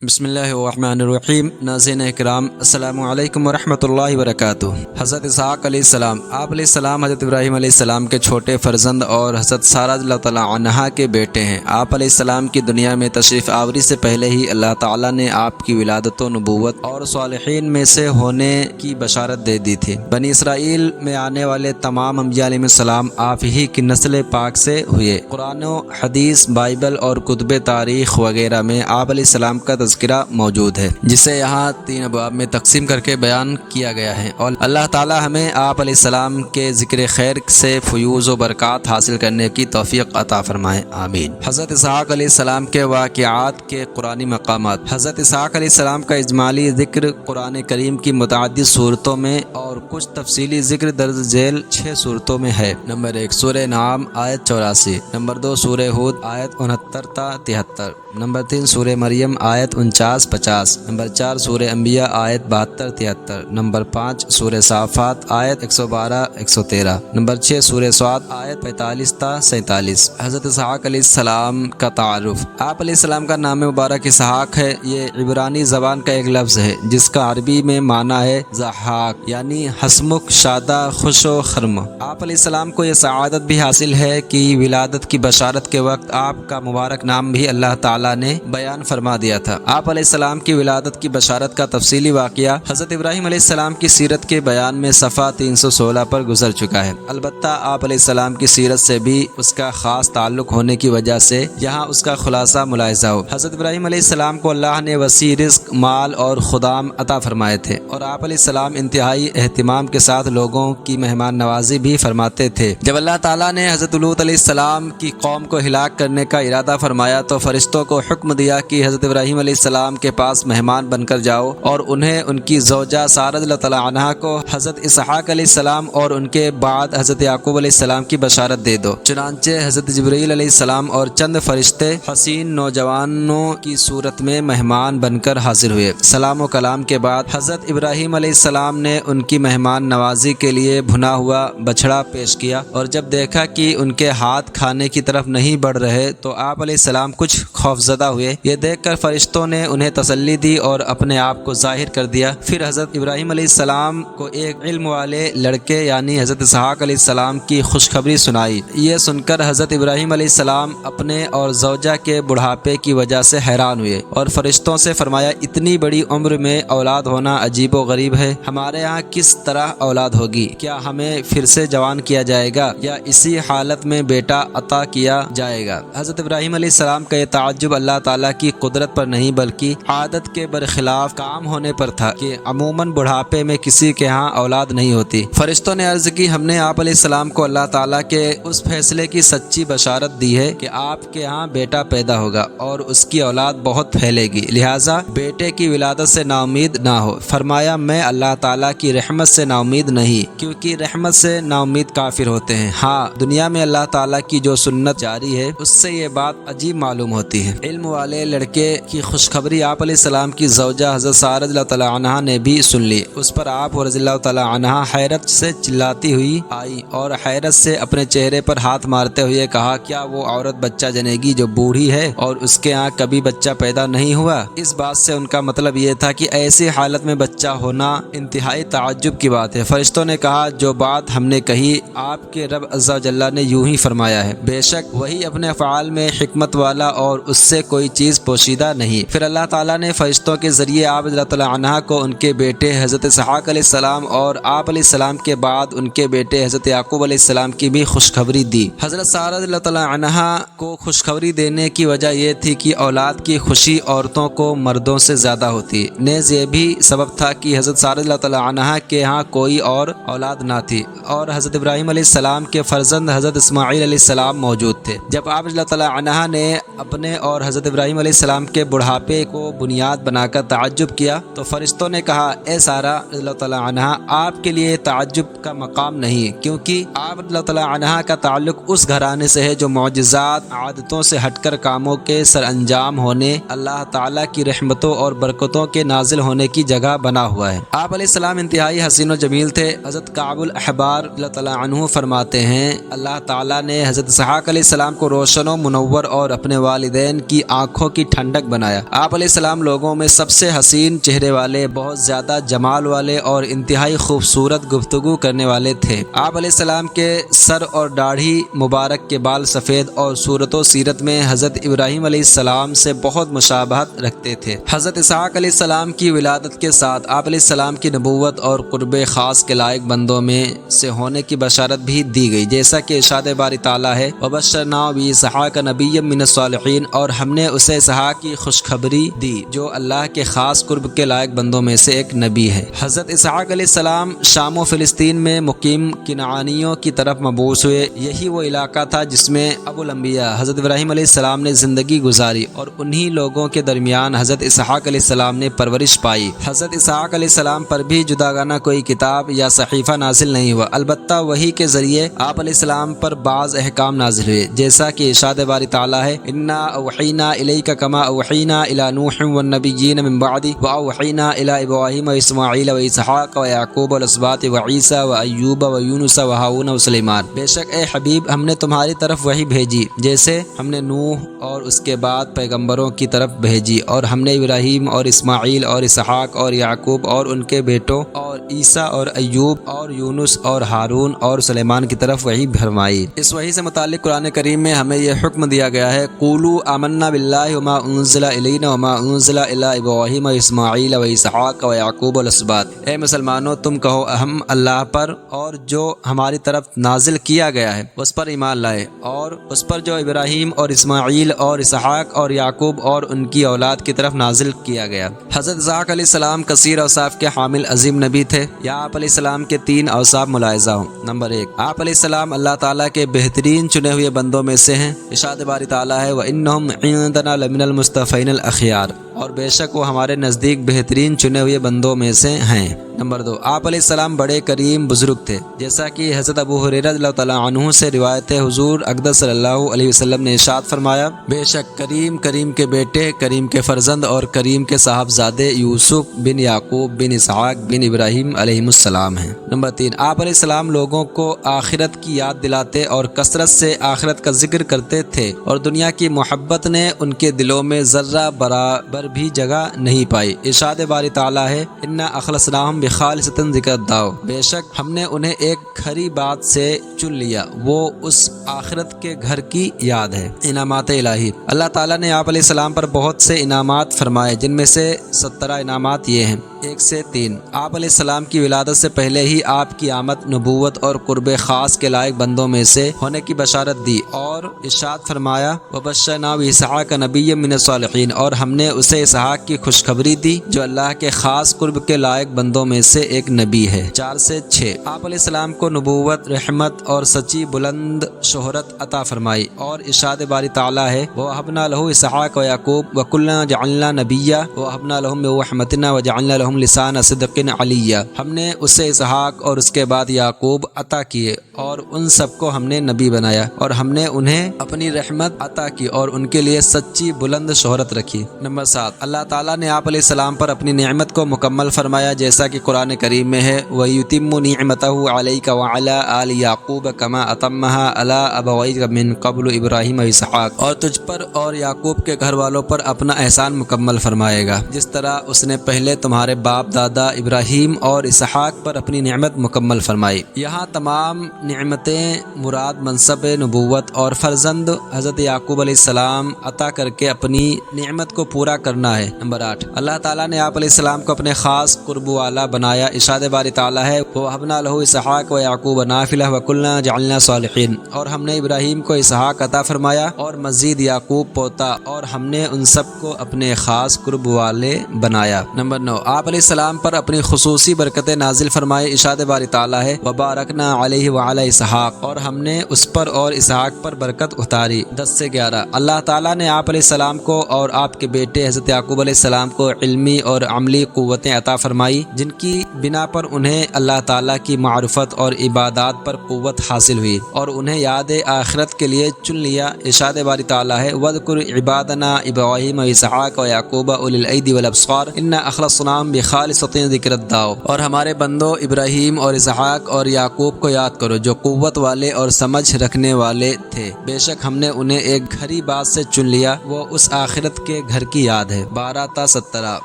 بسم اللہ الرحمن الرحیم۔ ناظرین اکرام، السلام علیکم ورحمۃ اللہ وبرکاتہ۔ حضرت اسحاق علیہ السلام، آپ علیہ السلام حضرت ابراہیم علیہ السلام کے چھوٹے فرزند اور حضرت سارہ رضی اللہ تعالیٰ عنہا کے بیٹے ہیں۔ آپ علیہ السلام کی دنیا میں تشریف آوری سے پہلے ہی اللہ تعالیٰ نے آپ کی ولادت و نبوت اور صالحین میں سے ہونے کی بشارت دے دی تھی۔ بنی اسرائیل میں آنے والے تمام انبیاء علیہ السلام آپ ہی کی نسل پاک سے ہوئے۔ قرآن و حدیث، بائبل اور کتب تاریخ وغیرہ میں آپ علیہ السلام کا تذکرہ موجود ہے، جسے یہاں 3 ابواب میں تقسیم کر کے بیان کیا گیا ہے، اور اللہ تعالی ہمیں آپ علیہ السلام کے ذکر خیر سے فیوز و برکات حاصل کرنے کی توفیق عطا فرمائے، آمین۔ حضرت اسحاق علیہ السلام کے واقعات کے قرآنی مقامات۔ حضرت اسحاق علیہ السلام کا اجمالی ذکر قرآن کریم کی متعدد صورتوں میں اور کچھ تفصیلی ذکر درج ذیل 6 صورتوں میں ہے۔ نمبر 1 سورہ نعام آیت 84، نمبر 2 سورہ ہود آیت 69 تا 73، نمبر 3 سورہ مریم آیت 49-50، نمبر 4 سورہ انبیاء آیت 72-73، نمبر 5 سورہ صافات آیت 112-113، نمبر 6 سورہ صاد آیت 45 تا 47۔ حضرت اسحاق علیہ السلام کا تعارف۔ آپ علیہ السلام کا نام مبارک اسحاق ہے۔ یہ عبرانی زبان کا ایک لفظ ہے جس کا عربی میں معنی ہے ضحاک، یعنی ہنسمکھ، شادہ، خوش و خرم۔ آپ علیہ السلام کو یہ سعادت بھی حاصل ہے کہ ولادت کی بشارت کے وقت آپ کا مبارک نام بھی اللہ تعالیٰ نے بیان فرما دیا تھا۔ آپ علیہ السلام کی ولادت کی بشارت کا تفصیلی واقعہ حضرت ابراہیم علیہ السلام کی سیرت کے بیان میں صفحہ 316 پر گزر چکا ہے۔ البتہ آپ علیہ السلام کی سیرت سے بھی اس کا خاص تعلق ہونے کی وجہ سے یہاں اس کا خلاصہ ملاحظہ ہو۔ حضرت ابراہیم علیہ السلام کو اللہ نے وسیع رزق، مال اور خدام عطا فرمائے تھے، اور آپ علیہ السلام انتہائی اہتمام کے ساتھ لوگوں کی مہمان نوازی بھی فرماتے تھے۔ جب اللہ تعالیٰ نے حضرت لوط علیہ السلام کی قوم کو ہلاک کرنے کا ارادہ فرمایا تو فرشتوں کو حکم دیا کہ حضرت ابراہیم علیہ السلام کے پاس مہمان بن کر جاؤ اور انہیں ان کی زوجہ سارہ رضی اللہ تعالیٰ عنہا کو حضرت اسحاق علیہ السلام اور ان کے بعد حضرت یعقوب علیہ السلام کی بشارت دے دو۔ چنانچہ حضرت جبرائیل علیہ السلام اور چند فرشتے حسین نوجوانوں کی صورت میں مہمان بن کر حاضر ہوئے۔ سلام و کلام کے بعد حضرت ابراہیم علیہ السلام نے ان کی مہمان نوازی کے لیے بھنا ہوا بچڑا پیش کیا، اور جب دیکھا کہ ان کے ہاتھ کھانے کی طرف نہیں بڑھ رہے تو آپ علیہ السلام کچھ خوفزدہ ہوئے۔ یہ دیکھ کر فرشتوں نے انہیں تسلی دی اور اپنے آپ کو ظاہر کر دیا۔ پھر حضرت ابراہیم علیہ السلام کو ایک علم والے لڑکے یعنی حضرت اسحاق علیہ السلام کی خوشخبری سنائی۔ یہ سن کر حضرت ابراہیم علیہ السلام اپنے اور زوجہ کے بڑھاپے کی وجہ سے حیران ہوئے اور فرشتوں سے فرمایا، اتنی بڑی عمر میں اولاد ہونا عجیب و غریب ہے، ہمارے ہاں کس طرح اولاد ہوگی؟ کیا ہمیں پھر سے جوان کیا جائے گا یا اسی حالت میں بیٹا عطا کیا جائے گا؟ حضرت ابراہیم علیہ السلام کا یہ تعجب اللہ تعالیٰ کی قدرت پر نہیں بلکہ عادت کے برخلاف کام ہونے پر تھا کہ عموماً بڑھاپے میں کسی کے ہاں اولاد نہیں ہوتی۔ فرشتوں نے عرض کی، ہم نے آپ علیہ السلام کو اللہ تعالیٰ کے اس فیصلے کی سچی بشارت دی ہے کہ آپ کے ہاں بیٹا پیدا ہوگا اور اس کی اولاد بہت پھیلے گی، لہٰذا بیٹے کی ولادت سے نا امید نہ ہو۔ فرمایا، میں اللہ تعالیٰ کی رحمت سے نا امید نہیں، کیونکہ رحمت سے نا امید کافر ہوتے ہیں۔ ہاں، دنیا میں اللہ تعالیٰ کی جو سنت جاری ہے اس سے یہ بات عجیب معلوم ہوتی ہے۔ علم والے لڑکے کی خوشخبری آپ علیہ السلام کی زوجہ حضرت سارہ رضی اللہ تعالیٰ عنہا نے بھی سن لی۔ اس پر آپ رضی اللہ تعالیٰ عنہا حیرت سے چلاتی ہوئی آئی اور حیرت سے اپنے چہرے پر ہاتھ مارتے ہوئے کہا، کیا وہ عورت بچہ جنے گی جو بوڑھی ہے اور اس کے ہاں کبھی بچہ پیدا نہیں ہوا؟ اس بات سے ان کا مطلب یہ تھا کہ ایسی حالت میں بچہ ہونا انتہائی تعجب کی بات ہے۔ فرشتوں نے کہا، جو بات ہم نے کہی آپ کے رب عز و جل نے یوں ہی فرمایا ہے، بے شک وہی اپنے افعال میں حکمت والا اور اس سے کوئی چیز پوشیدہ نہیں۔ پھر اللہ تعالیٰ نے فرشتوں کے ذریعے آپ رضی اللہ عنہا کو ان کے بیٹے حضرت اسحاق علیہ السلام اور آپ علیہ السلام کے بعد ان کے بیٹے حضرت یعقوب علیہ السلام کی بھی خوشخبری دی۔ حضرت سارہ رضی اللہ عنہا کو خوشخبری دینے کی وجہ یہ تھی کہ اولاد کی خوشی عورتوں کو مردوں سے زیادہ ہوتی، نیز یہ بھی سبب تھا کہ حضرت سارہ رضی اللہ عنہا کے ہاں کوئی اور اولاد نہ تھی، اور حضرت ابراہیم علیہ السلام کے فرزند حضرت اسماعیل علیہ السلام موجود تھے۔ جب آپ رضی اللہ عنہا نے اپنے اور حضرت ابراہیم علیہ السلام کے بڑھاپے کو بنیاد بنا کر تعجب کیا تو فرشتوں نے کہا، اے سارہ رضی اللہ تعالیٰ عنہا، آپ کے لیے تعجب کا مقام نہیں، کیونکہ آپ رضی اللہ تعالیٰ عنہا کا تعلق اس گھرانے سے ہے جو معجزات، عادتوں سے ہٹ کر کاموں کے سر انجام ہونے، اللہ تعالیٰ کی رحمتوں اور برکتوں کے نازل ہونے کی جگہ بنا ہوا ہے۔ آپ علیہ السلام انتہائی حسین و جمیل تھے۔ حضرت کعب الاحبار رضی اللہ تعالیٰ عنہ فرماتے ہیں، اللہ تعالیٰ نے حضرت اسحاق علیہ السلام کو روشن و منور اور اپنے والدین کی آنکھوں کی ٹھنڈک بنایا۔ آپ علیہ السلام لوگوں میں سب سے حسین چہرے والے، بہت زیادہ جمال والے اور انتہائی خوبصورت گفتگو کرنے والے تھے۔ آپ علیہ السلام کے سر اور داڑھی مبارک کے بال سفید اور صورت و سیرت میں حضرت ابراہیم علیہ السلام سے بہت مشابہت رکھتے تھے۔ حضرت اسحاق علیہ السلام کی ولادت کے ساتھ آپ علیہ السلام کی نبوت اور قرب خاص کے لائق بندوں میں سے ہونے کی بشارت بھی دی گئی، جیسا کہ ارشاد باری تعالیٰ ہے وَبَشَّرْنَاهُ بِإِسْحَاقَ نَبِيًّا مِّنَ الصَّالِحِينَ، اور ہم نے اسے اسحاق کی خوشخبری دی جو اللہ کے خاص قرب کے لائق بندوں میں سے ایک نبی ہے۔ حضرت اسحاق علیہ السلام شام و فلسطین میں مقیم کنعانیوں کی طرف مبعوث ہوئے۔ یہی وہ علاقہ تھا جس میں ابو الانبیاء حضرت ابراہیم علیہ السلام نے زندگی گزاری اور انہی لوگوں کے درمیان حضرت اسحاق علیہ السلام نے پرورش پائی۔ حضرت اسحاق علیہ السلام پر بھی جداگانہ کوئی کتاب یا صحیفہ نازل نہیں ہوا، البتہ وحی کے ذریعے آپ علیہ السلام پر بعض احکام نازل ہوئے، جیسا کہ ارشاد باری تعالیٰ ہے انا اوحینا الیک کما اوحینا الی نوح والنبیین من بعدہ واوحینا الی ابراہیم واسماعیل واسحاق ویعقوب والاسباط وعیسیٰ وایوب ویونس وہارون وسلیمان، بے شک اے حبیب ہم نے تمہاری طرف وحی بھیجی جیسے ہم نے نوح اور اس کے بعد پیغمبروں کی طرف بھیجی، اور ہم نے ابراہیم اور اسماعیل اور اسحاق اور یعقوب اور ان کے بیٹوں اور عیسیٰ اور ایوب اور یونس اور ہارون اور سلیمان کی طرف وحی فرمائی۔ اس وحی سے متعلق قرآن کریم میں ہمیں یہ حکم دیا گیا ہے قولوا آمنا باللہ وما انزل الینا وما انزل الی ابراہیم واسماعیل واسحاق ویعقوب والاسباط، اے مسلمانوں تم کہو ہم اللہ پر اور جو ہماری طرف نازل کیا گیا ہے اس پر ایمان لائے، اور اس پر جو ابراہیم اور اسماعیل اور اسحاق اور یعقوب اور ان کی اولاد کی طرف نازل کیا گیا۔ حضرت اسحاق علیہ السلام کثیر اوصاف کے حامل عظیم نبی تھے۔ یا آپ علیہ السلام کے 3 اوصاف ملاحظہ ہوں۔ نمبر 1، آپ علیہ السلام اللہ تعالیٰ کے بہترین چنے ہوئے بندوں میں سے ہیں۔ ارشاد باری تعالیٰ ہے وَإِنَّهُمْ عِندَنَا لَمِنَ الْمُصْطَفَيْنَ الْأَخْيَارِ، اور بے شک وہ ہمارے نزدیک بہترین چنے ہوئے بندوں میں سے ہیں۔ نمبر 2، آپ علیہ السلام بڑے کریم بزرگ تھے، جیسا کہ حضرت ابو ہریرہ رضی اللہ تعالیٰ عنہ سے روایت ہے حضور اقدس صلی اللہ علیہ وسلم نے ارشاد فرمایا بے شک کریم کریم کے بیٹے، کریم کے فرزند اور کریم کے صاحبزادے یوسف بن یعقوب بن اسحاق بن ابراہیم علیہ السلام ہیں۔ نمبر 3، آپ علیہ السلام لوگوں کو آخرت کی یاد دلاتے اور کثرت سے آخرت کا ذکر کرتے تھے، اور دنیا کی محبت نے ان کے دلوں میں ذرہ برابر بھی جگہ نہیں پائی۔ ارشاد باری تعالیٰ ہے انا اخلصناہم بخالصۃ ذکر الدار، بے شک ہم نے انہیں ایک کھری بات سے چن لیا، وہ اس آخرت کے گھر کی یاد ہے۔ انعامات الہی، اللہ تعالیٰ نے آپ علیہ السلام پر بہت سے انعامات فرمائے، جن میں سے 17 انعامات یہ ہیں۔ 1 سے 3، آپ علیہ السلام کی ولادت سے پہلے ہی آپ کی آمد نبوت اور قرب خاص کے لائق بندوں میں سے ہونے کی بشارت دی، اور ارشاد فرمایا وَبَشَّرْنَاهُ بِإِسْحَاقَ نَبِيًّا مِّنَ الصَّالِحِينَ، اور ہم نے اسے اسحاق کی خوشخبری دی جو اللہ کے خاص قرب کے لائق بندوں میں سے ایک نبی ہے۔ 4 سے 6، آپ علیہ السلام کو نبوت، رحمت اور سچی بلند شہرت عطا فرمائی، اور ارشاد باری تعالیٰ ہے وَوَهَبْنَا لَهُ إِسْحَاقَ وَيَعْقُوبَ وَكُلًّا جَعَلْنَا نَبِيًّا وَوَهَبْنَا لَهُم مِّن رَحْمَتِنَا وَجَعَلْنَا لَهُم لِسَانَ صِدْقٍ عَلِيًّا، ہم نے اسے اسحاق اور اس کے بعد یعقوب عطا کیے، اور ان سب کو ہم نے نبی بنایا، اور ہم نے انہیں اپنی رحمت عطا کی اور ان کے لیے سچی بلند شہرت رکھی۔ نمبر 7، اللہ تعالیٰ نے آپ علیہ السلام پر اپنی نعمت کو مکمل فرمایا، جیسا کہ قرآن کریم میں ہے وَيُتِمُّ نِعْمَتَهُ عَلَيْكَ وَعَلَىٰ آلِ يَعْقُوبَ كَمَا أَتَمَّهَا عَلَىٰ أَبَوَيْكَ مِن قَبْلُ إِبْرَاهِيمَ وإسحاق، اور تجھ پر اور یعقوب کے گھر والوں پر اپنا احسان مکمل فرمائے گا، جس طرح اس نے پہلے تمہارے باپ دادا ابراہیم اور اسحاق پر اپنی نعمت مکمل فرمائی۔ یہاں تمام نعمتیں مراد منصب نبوت اور فرزند حضرت یعقوب علیہ السلام عطا کر کے اپنی نعمت کو پورا کرنا ہے۔ نمبر 8، اللہ تعالیٰ نے آپ علیہ السلام کو اپنے خاص قرب والا بنایا۔ ارشاد باری تعالیٰ ہے وَوَهَبْنَا لَهُ إِسْحَاقَ وَيَعْقُوبَ نَافِلَةً وَكُلًّا جَعَلْنَا صَالِحِينَ، اور ہم نے ابراہیم کو اسحاق عطا فرمایا اور مزید یعقوب پوتا، اور ہم نے ان سب کو اپنے خاص قرب والے بنایا۔ نمبر 9، آپ علیہ السلام پر اپنی خصوصی برکتیں نازل فرمائے۔ ارشاد باری تعالیٰ ہے وَبَارَكْنَا عَلَيْهِ وَعَلَىٰ إِسْحَاقَ، اور ہم نے اس پر اور اسحاق پر برکت اتاری۔ 10 سے 11، اللہ تعالیٰ نے آپ علیہ السلام کو اور آپ کے بیٹے حضرت یعقوب علیہ السلام کو علمی اور عملی قوتیں عطا فرمائی، جن کی بنا پر انہیں اللہ تعالیٰ کی معرفت اور عبادات پر قوت حاصل ہوئی، اور انہیں یاد آخرت کے لیے چن لیا۔ ارشاد باری تعالیٰ ہے وَاذْكُرْ عِبَادَنَا إِبْرَاهِيمَ وإسحاق ويعقوب أولي الأيدي والأبصار إنا أخلصناهم بخالصۃ ذکر الداؤ، اور ہمارے بندوں ابراہیم اور اسحاق اور یعقوب کو یاد کرو جو قوت والے اور سمجھ رکھنے والے تھے، بے شک ہم نے انہیں ایک گھری بات سے چن لیا، وہ اس آخرت کے گھر کی یاد ہے۔ 12 تا 17۔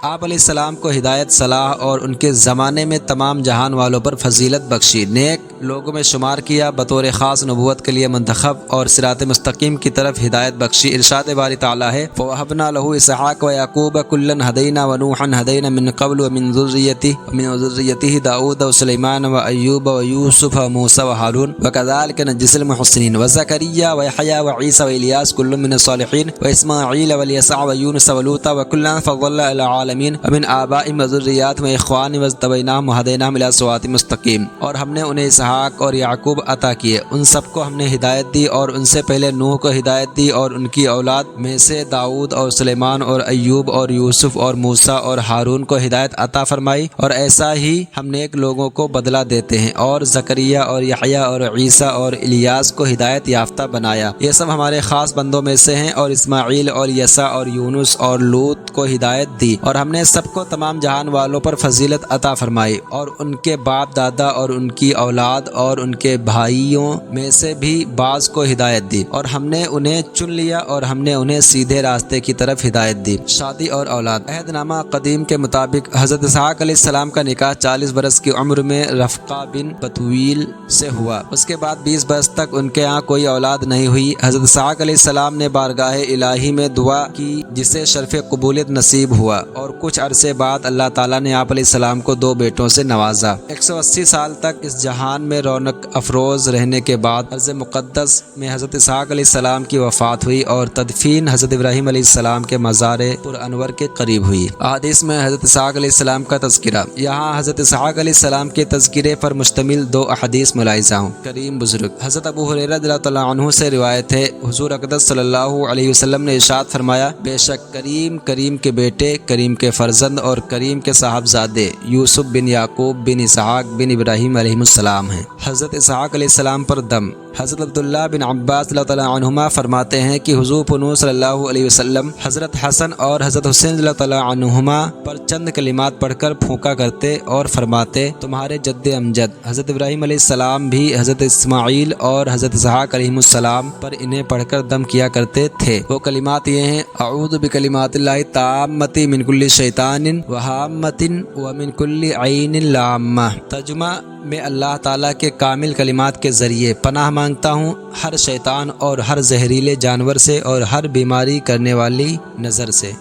آپ علیہ السلام کو ہدایت، صلاح اور ان کے زمانے میں تمام جہان والوں پر فضیلت بخشی، نیک لوگوں میں شمار کیا، بطور خاص نبوت کے لیے منتخب اور صراط مستقیم کی طرف ہدایت بخشی۔ ارشاد باری تعالیٰ ہے فَوَهَبْنَا لَهُ إِسْحَاقَ وَيَعْقُوبَ كُلًّا هَدَيْنَا وَنُوحًا هَدَيْنَا مِن قَبْلُ وَمِن ذُرِّيَّتِهِ دَاوُودَ وَسُلَيْمَانَ وَأَيُّوبَ وَيُوسُفَ وَمُوسَى وَهَارُونَ وَكَذَلِكَ نَجْزِي الْمُحْسِنِينَ وَزَكَرِيَّا وَيَحْيَىٰ وَعِيسَى وَإِلْيَاسَ كُلٌّ مِّنَ الصَّالِحِينَ وَإِسْمَاعِيلَ وَالْيَسَعَ وَيُونُسَ وَلُوطًا وَكُلًّا فَضَّلْنَا عَلَى الْعَالَمِينَ وَمِنْ آبَائِهِمْ وَذُرِّيَّاتِهِمْ وَإِخْوَانِهِمْ وَاجْتَبَيْنَاهُمْ وَهَدَيْنَاهُمْ إِلَىٰ صِرَاطٍ مُّسْتَقِيمٍ، اور ہم نے انہیں اسحاق اور یعقوب عطا کیے، ان سب کو ہم نے ہدایت دی، اور ان سے پہلے نوح کو ہدایت دی، اور ان کی اولاد میں سے داؤد اور سلیمان اور ایوب اور یوسف اور موسیٰ اور ہارون کو ہدایت عطا فرمائی، اور ایسا ہی ہم نیک لوگوں کو بدلہ دیتے ہیں، اور زکریا اور یحییٰ اور عیسیٰ اور الیاس کو ہدایت یافتہ بنایا، یہ سب ہمارے خاص بندوں میں سے ہیں، اور اسماعیل اور یسع اور یونس اور لوط کو ہدایت دی، اور ہم نے سب کو تمام جہان والوں پر فضیلت عطا فرمائی، اور ان کے باپ دادا اور ان کی اولاد اور ان کے بھائیوں میں سے بھی بعض کو ہدایت دی، اور ہم نے انہیں چن لیا، اور ہم نے انہیں سیدھے راستے کی طرف ہدایت دی۔ شادی اور اولاد۔ عہد نامہ قدیم کے مطابق حضرت اسحاق علیہ السلام کا نکاح 40 برس کی عمر میں رفقہ بن بتویل سے ہوا، اس کے بعد 20 برس تک ان کے ہاں کوئی اولاد نہیں ہوئی۔ حضرت اسحاق علیہ السلام نے بارگاہ الہی میں دعا کی جسے شرف قبولیت نصیب ہوا، اور کچھ عرصے بعد اللہ تعالیٰ نے آپ علیہ السلام کو 2 بیٹوں سے نوازا۔ 180 سال تک اس جہان میں رونق افروز رہنے کے بعد ارض مقدس میں حضرت اسحاق علیہ السلام کی وفات ہوئی، اور تدفین حضرت ابراہیم علیہ السلام کے مزار پر انور کے قریب ہوئی۔ احادیث میں حضرت اسحاق علیہ السلام کا تذکرہ۔ یہاں حضرت اسحاق علیہ السلام کے تذکرے پر مشتمل 2 احادیث ملاحظہ ہوں۔ کریم بزرگ حضرت ابو ہریرہ رضی اللہ تعالیٰ عنہ سے روایت ہے، حضور اقدس صلی اللہ علیہ وسلم نے ارشاد فرمایا، بے شک کریم کے بیٹے، کریم کے فرزند اور کریم کے صاحبزادے یوسف بن یعقوب بن اسحاق بن ابراہیم علیہ السلام ہیں۔ حضرت اسحاق علیہ السلام پر دم۔ حضرت عبداللہ بن عباس رضی اللہ تعالیٰ عنہما فرماتے ہیں کہ حضور پنو صلی اللہ علیہ وسلم حضرت حسن اور حضرت حسین رضی اللہ تعالیٰ عنہما پر چند کلمات پڑھ کر پھونکا کرتے اور فرماتے، تمہارے جد امجد حضرت ابراہیم علیہ السلام بھی حضرت اسماعیل اور حضرت اسحاق علیہ السلام پر انہیں پڑھ کر دم کیا کرتے تھے۔ وہ کلمات یہ ہیں، اعوذ بکلمات اللہ التامۃ من کل شیطان وہامۃ ومن کل عین لامہ۔ ترجمہ میں اللہ تعالیٰ کے کامل کلمات کے ذریعے پناہ مانگتا ہوں ہر شیطان اور ہر زہریلے جانور سے اور ہر بیماری کرنے والی نظر سے۔